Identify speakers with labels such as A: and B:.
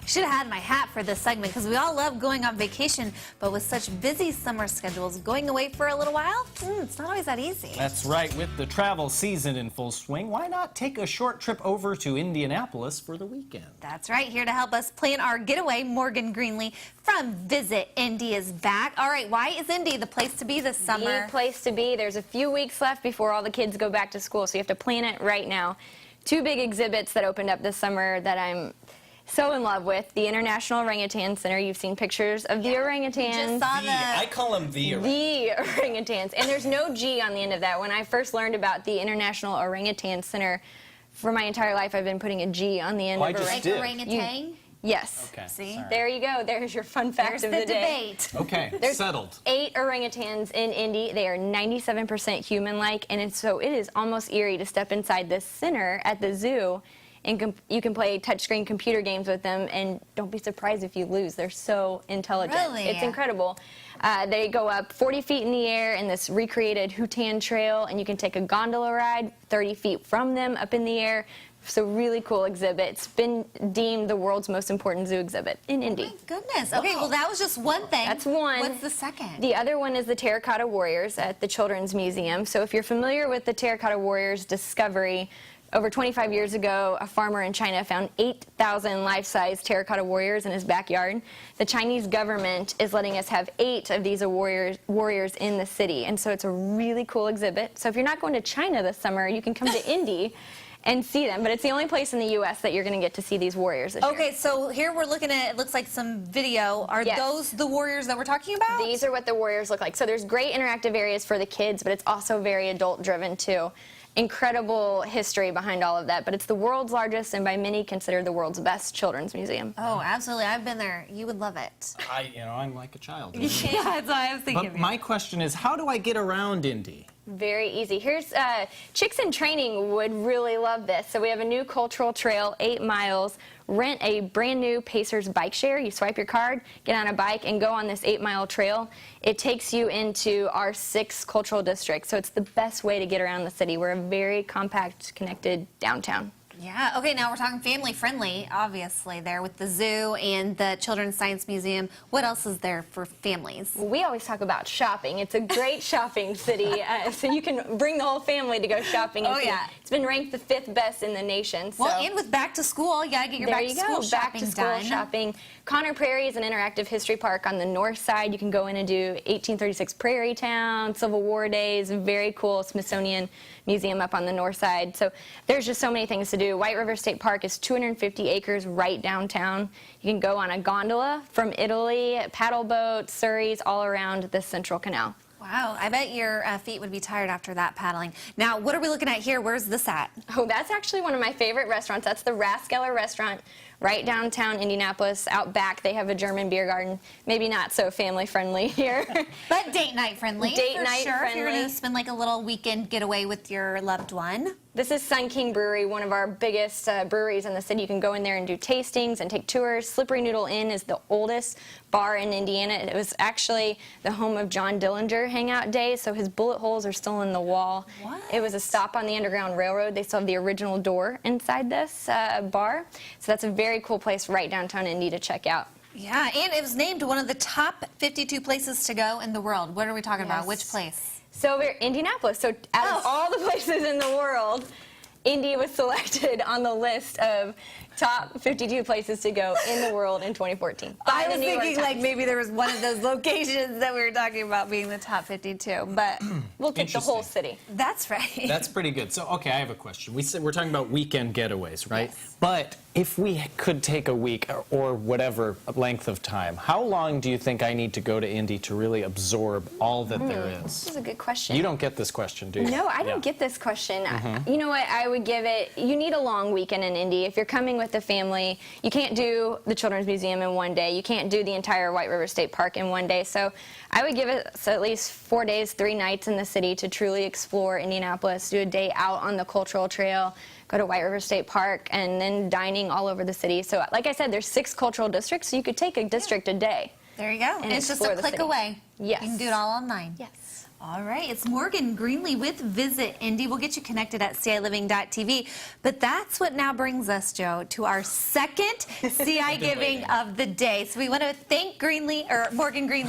A: Should have had my hat for this segment because we all love going on vacation, but with such busy summer schedules, going away for a little while, it's not always that easy.
B: That's right. With the travel season in full swing, why not take a short trip over to Indianapolis for the weekend?
A: That's right. Here to help us plan our getaway, Morgan Greenlee from Visit Indy is back. All right, why is Indy the place to be this summer?
C: The place to be. There's a few weeks left before all the kids go back to school, so you have to plan it right now. Two big exhibits that opened up this summer that I'm so in love with. The International Orangutan Center. You've seen pictures of the orangutans.
B: I call them the
C: orangutans. And there's no G on the end of that. When I first learned about the International Orangutan Center, for my entire life I've been putting a G on the end of
A: orangutan?
C: Yes.
B: Okay.
C: See? There you go. There's your fun fact of the day.
A: Debate.
B: Okay,
C: There's
B: settled.
C: 8 orangutans in Indy. They are 97% human-like, and so it is almost eerie to step inside this center at the zoo, and you can play touchscreen computer games with them, and don't be surprised if you lose. They're so intelligent.
A: Really?
C: It's incredible. They go up 40 feet in the air in this recreated Hootan trail, and you can take a gondola ride 30 feet from them up in the air. So really cool exhibit. It's been deemed the world's most important zoo exhibit in Indy.
A: Oh my goodness. Okay, well that was just one thing.
C: That's one.
A: What's the second?
C: The other one is the Terra Cotta Warriors at the Children's Museum. So if you're familiar with the Terra Cotta Warriors discovery, over 25 years ago, a farmer in China found 8,000 life-size terracotta warriors in his backyard. The Chinese government is letting us have 8 of these warriors in the city, and so it's a really cool exhibit. So if you're not going to China this summer, you can come to Indy and see them, but it's the only place in the U.S. that you're going to get to see these warriors this year.
A: Okay, so here we're looking at, it looks like some video. Are those the warriors that we're talking about?
C: These are what the warriors look like. So there's great interactive areas for the kids, but it's also very adult-driven, too. Incredible history behind all of that, but it's the world's largest and by many considered the world's best children's museum.
A: Oh, absolutely. I've been there. You would love it.
B: I'm like a child.
A: Yeah, that's what I was thinking.
B: But my question is, how do I get around Indy?
C: Very easy. Here's chicks in training would really love this. So we have a new cultural trail, 8 miles. Rent a brand new Pacers Bikeshare. You swipe your card, get on a bike, and go on this 8-mile trail. It takes you into our 6 cultural districts, so it's the best way to get around the city. We're a very compact, connected downtown.
A: Yeah, okay, now we're talking family-friendly, obviously, there with the zoo and the Children's Science Museum. What else is there for families?
C: Well, we always talk about shopping. It's a great shopping city, so you can bring the whole family to go shopping. It's been ranked the 5th best in the nation. So.
A: Well, and with back to school, you gotta get your back to school
C: shopping. Conner Prairie is an interactive history park on the north side. You can go in and do 1836 Prairie Town, Civil War days, very cool Smithsonian Museum up on the north side. So there's just so many things to do. White River State Park is 250 acres right downtown. You can go on a gondola from Italy, paddle boats, surreys all around the Central Canal.
A: Wow, I bet your feet would be tired after that paddling. Now, what are we looking at here? Where's this at?
C: Oh, that's actually one of my favorite restaurants. That's the Rathskeller restaurant right downtown Indianapolis. Out back, they have a German beer garden. Maybe not so family-friendly here.
A: But date night friendly.
C: Date night friendly.
A: If you're going to spend like a little weekend getaway with your loved one.
C: This is Sun King Brewery, one of our biggest breweries in the city. You can go in there and do tastings and take tours. Slippery Noodle Inn is the oldest bar in Indiana. It was actually the home of John Dillinger hangout days, so his bullet holes are still in the wall.
A: What?
C: It was a stop on the Underground Railroad. They still have the original door inside this bar. So that's a very cool place right downtown Indy to check out.
A: Yeah, and it was named one of the top 52 places to go in the world. What are we talking about? Which place?
C: So we're Indianapolis. So out of all the places in the world, Indy was selected on the list of top 52 places to go in the world in 2014.
A: I was thinking like maybe there was one of those locations that we were talking about being the top 52, but
C: we'll take the whole city.
A: That's right.
B: That's pretty good. So, okay, I have a question. We're talking about weekend getaways, right?
A: Yes.
B: But if we could take a week or whatever length of time, how long do you think I need to go to Indy to really absorb all that there is?
C: This is a good question.
B: You don't get this question, do you?
C: No, I don't get this question. You know what? I would give it, you need a long weekend in Indy. If you're coming with the family, you can't do the Children's Museum in one day. You can't do the entire White River State Park in one day. So I would give it at least 4 days, 3 nights in the city to truly explore Indianapolis, do a day out on the cultural trail, go to White River State Park, and then dining all over the city. So like I said, there's 6 cultural districts, so you could take a district a day.
A: There you go. And it's just a click away.
C: Yes.
A: You can do it all online.
C: Yes.
A: All right, it's Morgan Greenlee with Visit Indy. We'll get you connected at CILiving.tv. But that's what now brings us, Joe, to our second CI Giving of the day. So we want to thank Morgan Greenlee